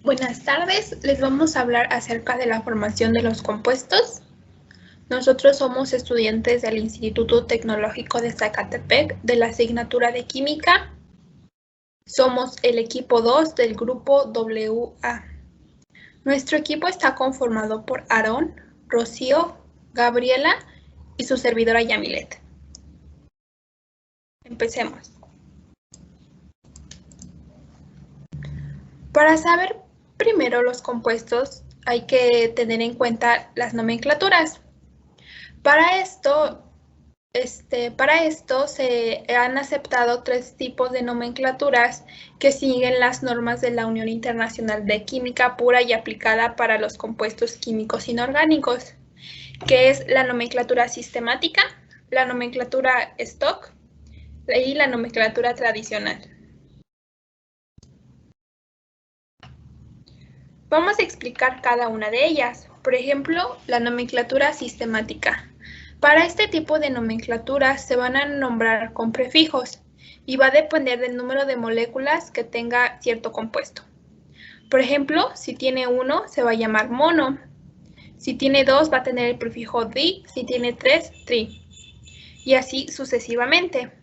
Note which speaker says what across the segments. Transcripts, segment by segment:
Speaker 1: Buenas tardes, les vamos a hablar acerca de la formación de los compuestos. Nosotros somos estudiantes del Instituto Tecnológico de Zacatepec de la asignatura de Química. Somos el equipo 2 del grupo WA. Nuestro equipo está conformado por Aarón, Rocío, Gabriela y su servidora Yamilet. Empecemos. Para saber primero los compuestos hay que tener en cuenta las nomenclaturas. Para esto se han aceptado 3 tipos de nomenclaturas que siguen las normas de la Unión Internacional de Química Pura y Aplicada para los Compuestos Químicos Inorgánicos, que es la nomenclatura sistemática, la nomenclatura stock y la nomenclatura tradicional. Vamos a explicar cada una de ellas. Por ejemplo, la nomenclatura sistemática. Para este tipo de nomenclaturas se van a nombrar con prefijos y va a depender del número de moléculas que tenga cierto compuesto. Por ejemplo, si tiene 1 se va a llamar mono, si tiene 2 va a tener el prefijo di, si tiene 3, tri, y así sucesivamente.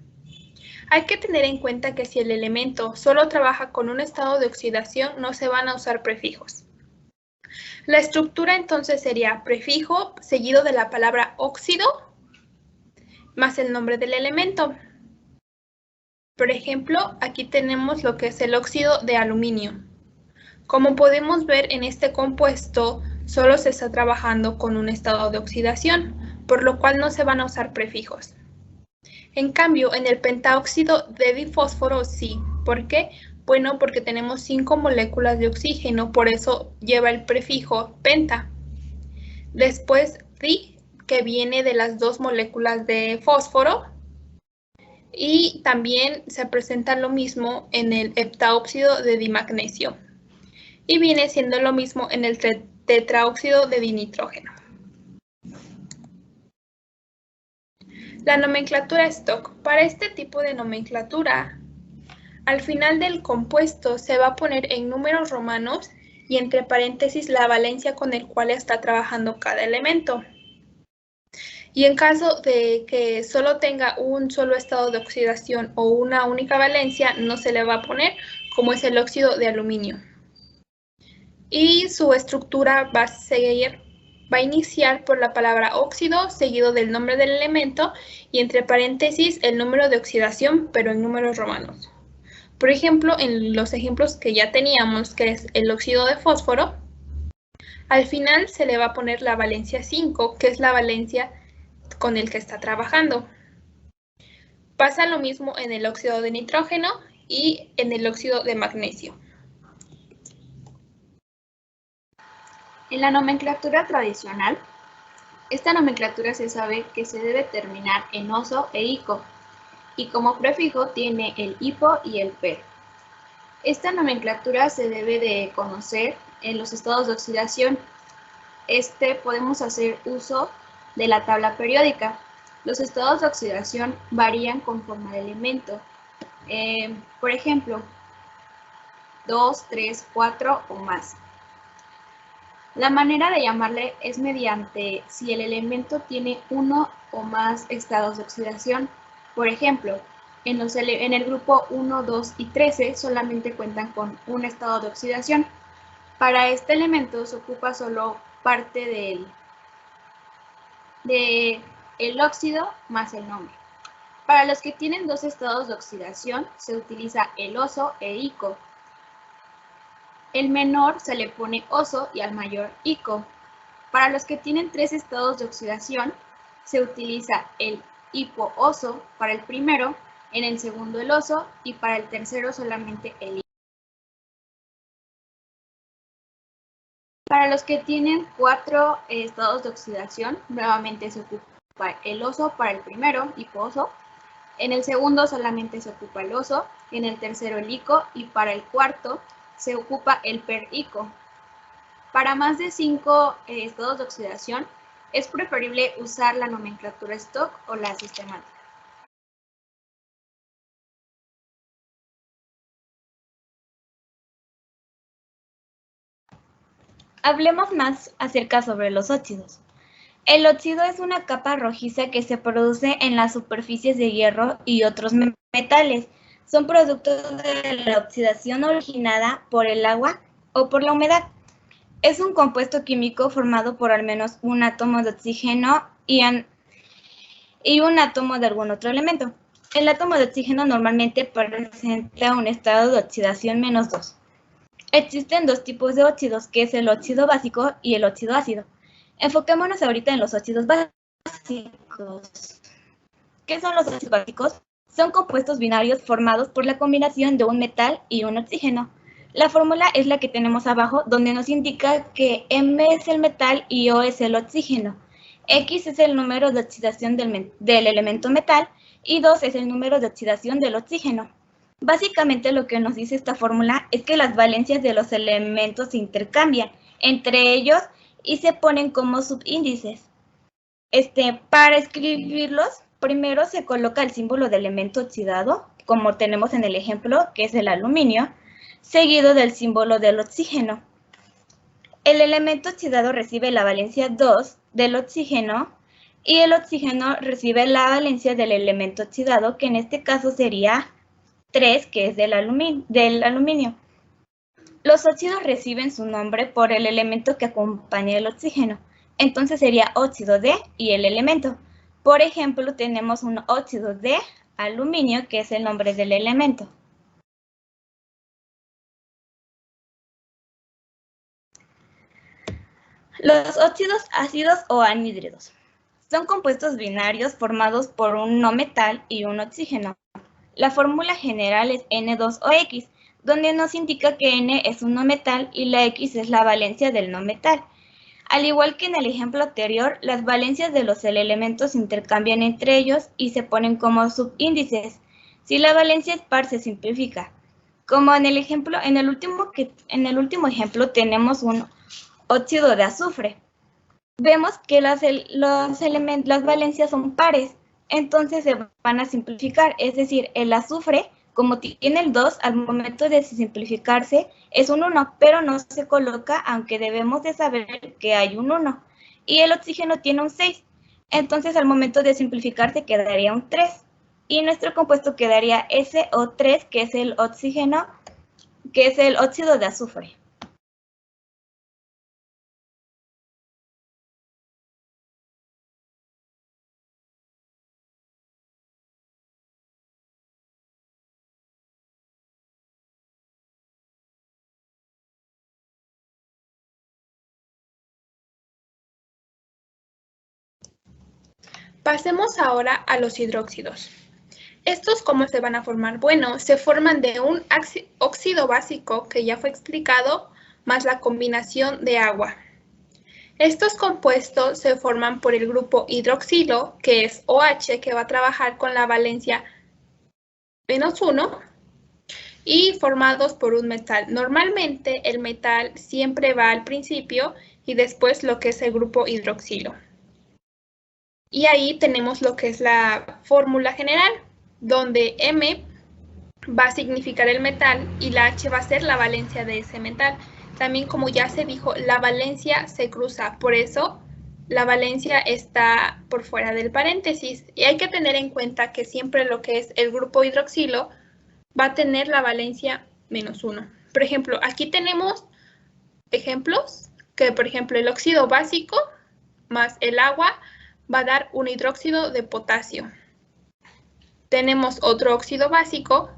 Speaker 1: Hay que tener en cuenta que si el elemento solo trabaja con un estado de oxidación no se van a usar prefijos. La estructura entonces sería prefijo seguido de la palabra óxido más el nombre del elemento. Por ejemplo, aquí tenemos lo que es el óxido de aluminio. Como podemos ver en este compuesto, solo se está trabajando con un estado de oxidación, por lo cual no se van a usar prefijos. En cambio, en el pentaóxido de difósforo sí. ¿Por qué? Bueno, porque tenemos 5 moléculas de oxígeno, por eso lleva el prefijo penta. Después di, que viene de las 2 moléculas de fósforo, y también se presenta lo mismo en el heptaóxido de dimagnesio y viene siendo lo mismo en el tetraóxido de dinitrógeno. La nomenclatura stock. Para este tipo de nomenclatura, al final del compuesto se va a poner en números romanos y entre paréntesis la valencia con el cual está trabajando cada elemento. Y en caso de que solo tenga un solo estado de oxidación o una única valencia, no se le va a poner, como es el óxido de aluminio. Y su estructura va a iniciar por la palabra óxido, seguido del nombre del elemento y entre paréntesis el número de oxidación, pero en números romanos. Por ejemplo, en los ejemplos que ya teníamos, que es el óxido de fósforo, al final se le va a poner la valencia 5, que es la valencia con el que está trabajando. Pasa lo mismo en el óxido de nitrógeno y en el óxido de magnesio.
Speaker 2: En la nomenclatura tradicional, esta nomenclatura se sabe que se debe terminar en oso e ico, y como prefijo tiene el hipo y el per. Esta nomenclatura se debe de conocer en los estados de oxidación. Podemos hacer uso de la tabla periódica. Los estados de oxidación varían conforme al elemento. Por ejemplo, 2, 3, 4 o más. La manera de llamarle es mediante si el elemento tiene uno o más estados de oxidación. Por ejemplo, en el grupo 1, 2 y 13 solamente cuentan con un estado de oxidación. Para este elemento se ocupa solo parte del óxido más el nombre. Para los que tienen 2 estados de oxidación se utiliza el oso e ico. El menor se le pone oso y al mayor ico. Para los que tienen 3 estados de oxidación, se utiliza el hipo-oso para el primero, en el segundo el oso y para el tercero solamente el ico. Para los que tienen 4 estados de oxidación, nuevamente se ocupa el oso para el primero, hipo-oso, en el segundo solamente se ocupa el oso, en el tercero el ico y para el cuarto se ocupa el per-ico. Para más de 5 estados de oxidación, es preferible usar la nomenclatura stock o la sistemática.
Speaker 3: Hablemos más acerca sobre los óxidos. El óxido es una capa rojiza que se produce en las superficies de hierro y otros metales. Son productos de la oxidación originada por el agua o por la humedad. Es un compuesto químico formado por al menos un átomo de oxígeno y un átomo de algún otro elemento. El átomo de oxígeno normalmente presenta un estado de oxidación -2. Existen dos tipos de óxidos, que es el óxido básico y el óxido ácido. Enfoquémonos ahorita en los óxidos básicos. ¿Qué son los óxidos básicos? Son compuestos binarios formados por la combinación de un metal y un oxígeno. La fórmula es la que tenemos abajo, donde nos indica que M es el metal y O es el oxígeno. X es el número de oxidación del elemento metal y 2 es el número de oxidación del oxígeno. Básicamente lo que nos dice esta fórmula es que las valencias de los elementos se intercambian entre ellos y se ponen como subíndices. Para escribirlos, primero se coloca el símbolo de elemento oxidado, como tenemos en el ejemplo, que es el aluminio, seguido del símbolo del oxígeno. El elemento oxidado recibe la valencia 2 del oxígeno y el oxígeno recibe la valencia del elemento oxidado, que en este caso sería 3, que es del aluminio. Los óxidos reciben su nombre por el elemento que acompaña el oxígeno. Entonces sería óxido de y el elemento. Por ejemplo, tenemos un óxido de aluminio, que es el nombre del elemento. Los óxidos ácidos o anhídridos son compuestos binarios formados por un no metal y un oxígeno. La fórmula general es N2OX, donde nos indica que N es un no metal y la X es la valencia del no metal. Al igual que en el ejemplo anterior, las valencias de los elementos se intercambian entre ellos y se ponen como subíndices. Si la valencia es par, se simplifica. Como en el último ejemplo tenemos un óxido de azufre. Vemos que las valencias son pares, entonces se van a simplificar, es decir, el azufre, como tiene el 2, al momento de simplificarse es un 1, pero no se coloca, aunque debemos de saber que hay un 1. Y el oxígeno tiene un 6, entonces al momento de simplificarse quedaría un 3. Y nuestro compuesto quedaría SO3, que es el oxígeno, que es el óxido de azufre.
Speaker 1: Pasemos ahora a los hidróxidos. ¿Estos cómo se van a formar? Bueno, se forman de un óxido básico, que ya fue explicado, más la combinación de agua. Estos compuestos se forman por el grupo hidroxilo, que es OH, que va a trabajar con la valencia -1, y formados por un metal. Normalmente el metal siempre va al principio y después lo que es el grupo hidroxilo. Y ahí tenemos lo que es la fórmula general, donde M va a significar el metal y la H va a ser la valencia de ese metal. También, como ya se dijo, la valencia se cruza, por eso la valencia está por fuera del paréntesis. Y hay que tener en cuenta que siempre lo que es el grupo hidroxilo va a tener la valencia -1. Por ejemplo, aquí tenemos ejemplos que, por ejemplo, el óxido básico más el agua va a dar un hidróxido de potasio. Tenemos otro óxido básico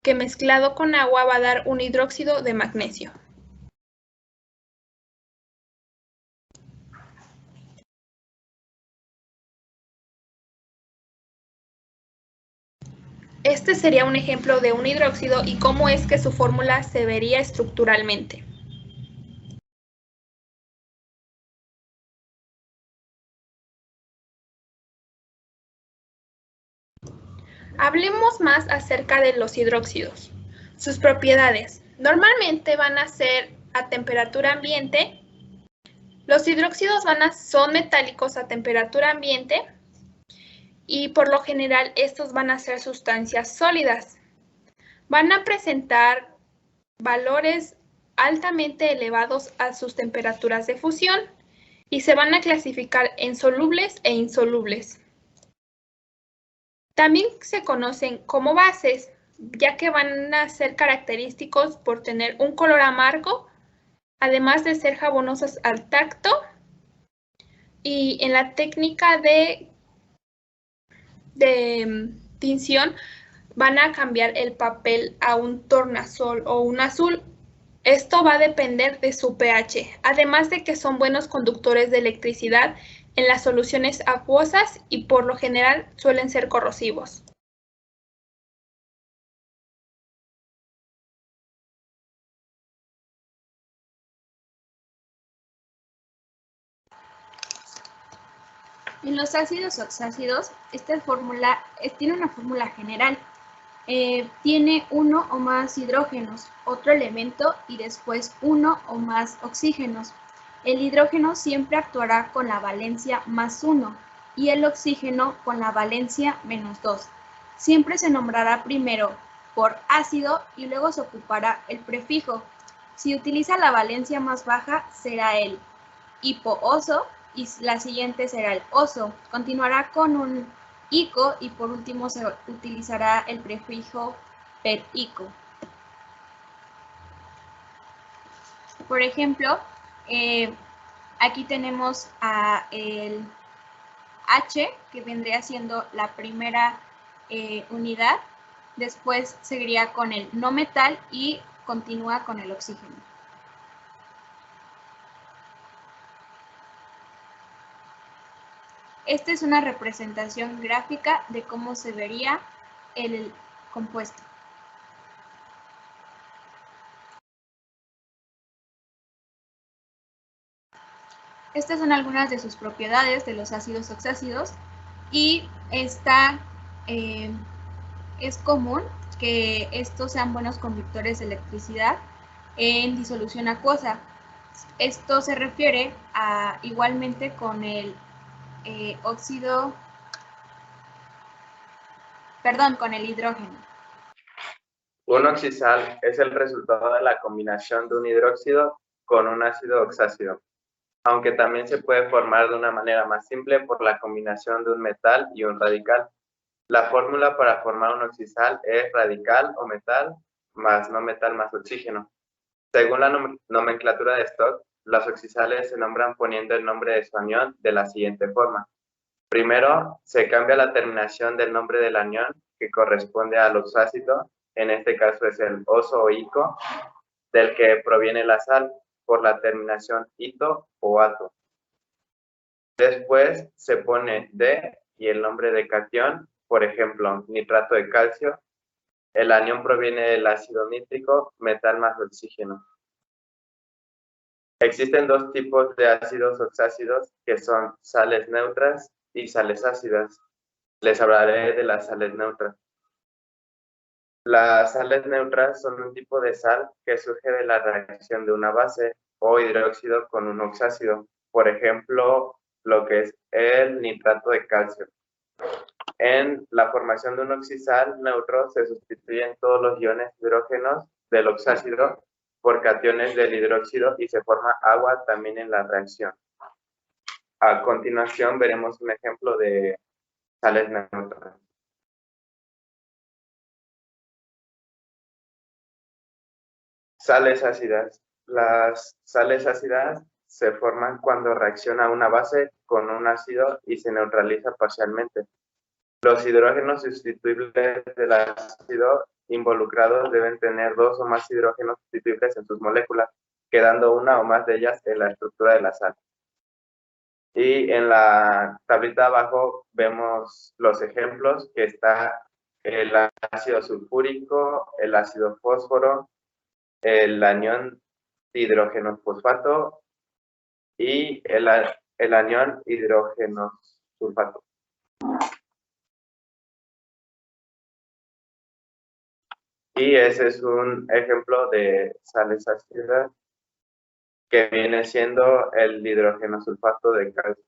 Speaker 1: que mezclado con agua va a dar un hidróxido de magnesio. Este sería un ejemplo de un hidróxido y cómo es que su fórmula se vería estructuralmente. Hablemos más acerca de los hidróxidos. Sus propiedades. Normalmente van a ser a temperatura ambiente. Los hidróxidos son metálicos a temperatura ambiente y por lo general estos van a ser sustancias sólidas. Van a presentar valores altamente elevados a sus temperaturas de fusión y se van a clasificar en solubles e insolubles. También se conocen como bases, ya que van a ser característicos por tener un color amargo, además de ser jabonosas al tacto, y en la técnica de tinción van a cambiar el papel a un tornasol o un azul. Esto va a depender de su pH, además de que son buenos conductores de electricidad en las soluciones acuosas y por lo general suelen ser corrosivos.
Speaker 2: En los ácidos oxácidos, esta fórmula tiene una fórmula general. Tiene uno o más hidrógenos, otro elemento y después uno o más oxígenos. El hidrógeno siempre actuará con la valencia +1 y el oxígeno con la valencia -2. Siempre se nombrará primero por ácido y luego se ocupará el prefijo. Si utiliza la valencia más baja, será el hipooso y la siguiente será el oso. Continuará con un ico y por último se utilizará el prefijo per-ico. Por ejemplo, aquí tenemos a el H, que vendría siendo la primera unidad, después seguiría con el no metal y continúa con el oxígeno. Esta es una representación gráfica de cómo se vería el compuesto. Estas son algunas de sus propiedades de los ácidos oxácidos y es común que estos sean buenos conductores de electricidad en disolución acuosa. Esto se refiere igualmente con el con el hidrógeno.
Speaker 4: Un oxisal es el resultado de la combinación de un hidróxido con un ácido oxácido, aunque también se puede formar de una manera más simple por la combinación de un metal y un radical. La fórmula para formar un oxisal es radical o metal más no metal más oxígeno. Según la nomenclatura de Stock, los oxisales se nombran poniendo el nombre de su anión de la siguiente forma. Primero, se cambia la terminación del nombre del anión que corresponde al oxácido, en este caso es el oso o ico, del que proviene la sal, por la terminación ito o ato. Después se pone D y el nombre de catión, por ejemplo, nitrato de calcio. El anión proviene del ácido nítrico, metal más oxígeno. Existen dos tipos de ácidos oxácidos que son sales neutras y sales ácidas. Les hablaré de las sales neutras. Las sales neutras son un tipo de sal que surge de la reacción de una base o hidróxido con un oxácido. Por ejemplo, lo que es el nitrato de calcio. En la formación de un oxisal neutro se sustituyen todos los iones hidrógenos del oxácido por cationes del hidróxido y se forma agua también en la reacción. A continuación veremos un ejemplo de sales neutras. Sales ácidas. Las sales ácidas se forman cuando reacciona una base con un ácido y se neutraliza parcialmente. Los hidrógenos sustituibles del ácido involucrados deben tener dos o más hidrógenos sustituibles en sus moléculas, quedando una o más de ellas en la estructura de la sal. Y en la tablita de abajo vemos los ejemplos, que está el ácido sulfúrico, el ácido fósforo, el anión hidrógeno fosfato y el anión hidrógeno sulfato. Y ese es un ejemplo de sales ácidas que viene siendo el hidrógeno sulfato de calcio.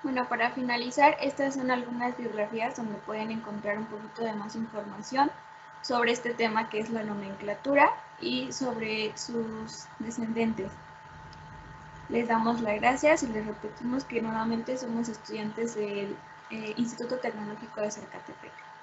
Speaker 2: Bueno, para finalizar, estas son algunas biografías donde pueden encontrar un poquito de más información sobre este tema que es la nomenclatura y sobre sus descendentes. Les damos las gracias y les repetimos que nuevamente somos estudiantes del Instituto Tecnológico de Zacatepec.